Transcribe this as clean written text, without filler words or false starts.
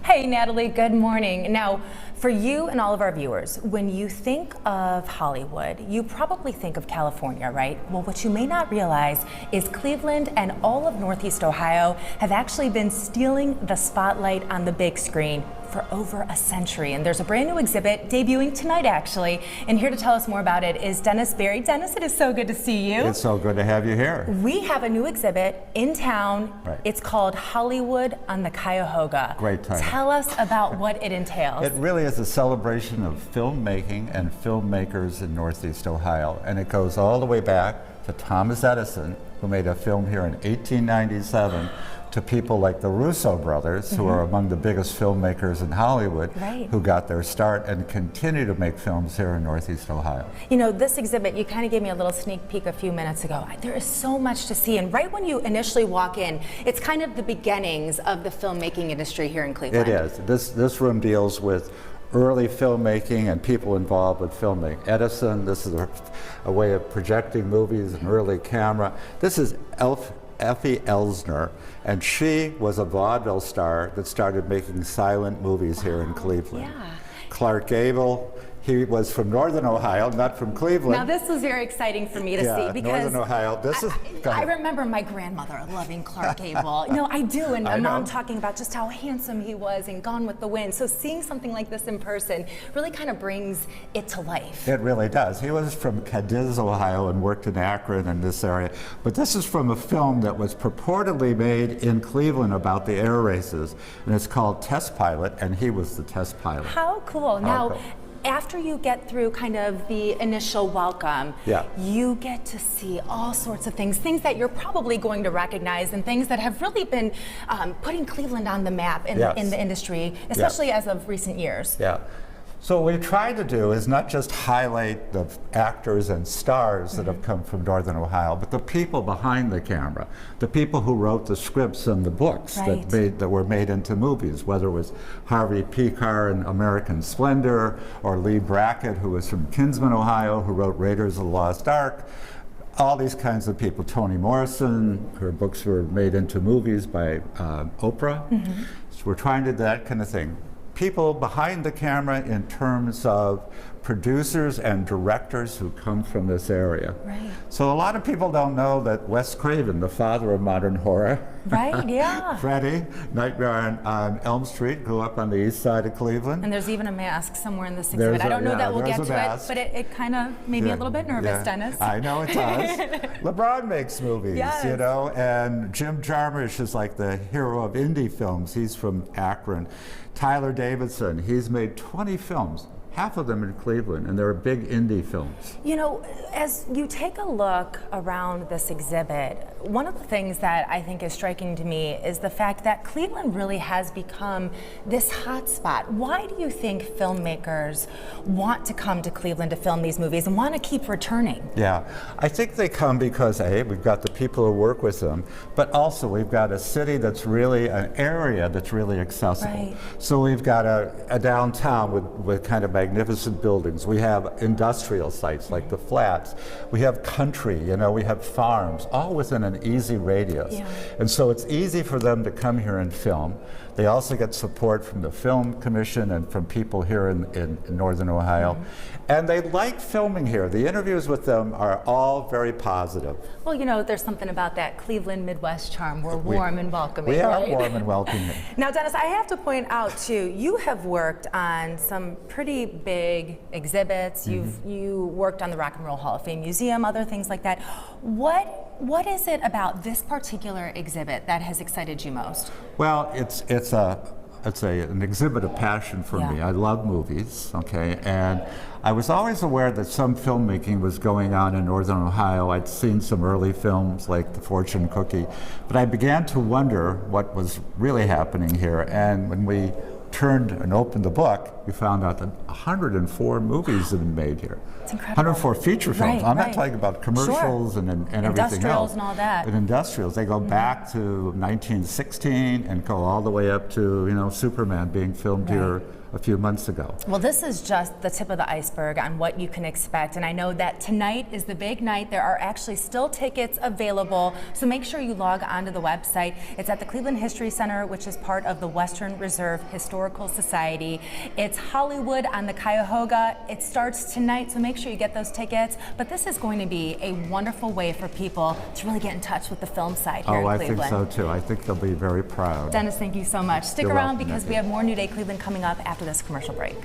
Hey, Natalie, good morning. Now, for you and all of our viewers, when you think of Hollywood, you probably think of California, right? Well, what you may not realize is Cleveland and all of Northeast Ohio have actually been stealing the spotlight on the big screen for over a century. And there's a brand new exhibit debuting tonight, actually. And here to tell us more about it is Dennis Berry. Dennis, it is so good to see you. It's so good to have you here. We have a new exhibit in town. Right. It's called Hollywood on the Cuyahoga. Great title. Tell us about what it entails. It really is a celebration of filmmaking and filmmakers in Northeast Ohio. And it goes all the way back to Thomas Edison, who made a film here in 1897, to people like the Russo brothers, who are among the biggest filmmakers in Hollywood, who got their start and continue to make films here in Northeast Ohio. You know, this exhibit, you kind of gave me a little sneak peek a few minutes ago. There is so much to see, and right when you initially walk in, it's kind of the beginnings of the filmmaking industry here in Cleveland. It is. This room deals with early filmmaking and people involved with filmmaking. Edison, this is a way of projecting movies, an early camera. This is Effie Elsner, and she was a vaudeville star that started making silent movies here in Cleveland. Yeah. Clark Gable, he was from Northern Ohio, not from Cleveland. Now this was very exciting for me to see because Northern Ohio. I remember my grandmother loving Clark Gable. No, I do, and my mom talking about just how handsome he was in Gone with the Wind. So seeing something like this in person really kind of brings it to life. It really does. He was from Cadiz, Ohio, and worked in Akron and this area. But this is from a film that was purportedly made in Cleveland about the air races, and it's called Test Pilot, and he was the test pilot. How cool. Now, after you get through kind of the initial welcome, you get to see all sorts of things that you're probably going to recognize and things that have really been putting Cleveland on the map in the industry, especially as of recent years. Yeah. So what we try to do is not just highlight the actors and stars that have come from Northern Ohio, but the people behind the camera, the people who wrote the scripts and the books that were made into movies, whether it was Harvey Pekar in American Splendor, or Lee Brackett, who was from Kinsman, Ohio, who wrote Raiders of the Lost Ark. All these kinds of people. Toni Morrison, her books were made into movies by Oprah. So we're trying to do that kind of thing. People behind the camera in terms of producers and directors who come from this area. Right. So a lot of people don't know that Wes Craven, the father of modern horror, Freddy, Nightmare on Elm Street, grew up on the east side of Cleveland. And there's even a mask somewhere in this exhibit. I don't know that we'll get to it, but it kind of made me a little bit nervous, Dennis. I know it does. LeBron makes movies, you know, and Jim Jarmusch is like the hero of indie films. He's from Akron. Tyler Davidson, he's made 20 films, half of them in Cleveland, and they're big indie films. You know, as you take a look around this exhibit, one of the things that I think is striking to me is the fact that Cleveland really has become this hot spot. Why do you think filmmakers want to come to Cleveland to film these movies and want to keep returning? Yeah, I think they come because, A, we've got the people who work with them, but also we've got a city that's really, an area that's really accessible. Right. So we've got a downtown with kind of magnificent buildings. We have industrial sites like the Flats. We have country, you know, we have farms, all within an easy radius. Yeah. And so it's easy for them to come here and film. They also get support from the Film Commission and from people here in Northern Ohio. And they like filming here. The interviews with them are all very positive. Well, you know, there's something about that Cleveland Midwest charm. We're warm and welcoming. We are warm and welcoming. Now, Dennis, I have to point out, too, you have worked on some pretty big exhibits. You worked on the Rock and Roll Hall of Fame Museum, other things like that. What is it about this particular exhibit that has excited you most? Well, it's an exhibit of passion for me. I love movies, okay, and I was always aware that some filmmaking was going on in Northern Ohio. I'd seen some early films like The Fortune Cookie, but I began to wonder what was really happening here, and when we turned and opened the book, we found out that 104 movies have been made here. It's incredible. 104 feature films. I'm not talking about commercials and everything else. Industrials and all that. But industrials, they go back to 1916 and go all the way up to, you know, Superman being filmed here a few months ago. Well, this is just the tip of the iceberg on what you can expect. And I know that tonight is the big night. There are actually still tickets available. So make sure you log onto the website. It's at the Cleveland History Center, which is part of the Western Reserve Historical Society. It's Hollywood on the Cuyahoga. It starts tonight, so make sure you get those tickets. But this is going to be a wonderful way for people to really get in touch with the film side here in I Cleveland. think so too. I think they'll be very proud. Dennis, thank you so much. Stick You're around welcome, because Nikki. we have more New Day Cleveland coming up after this commercial break.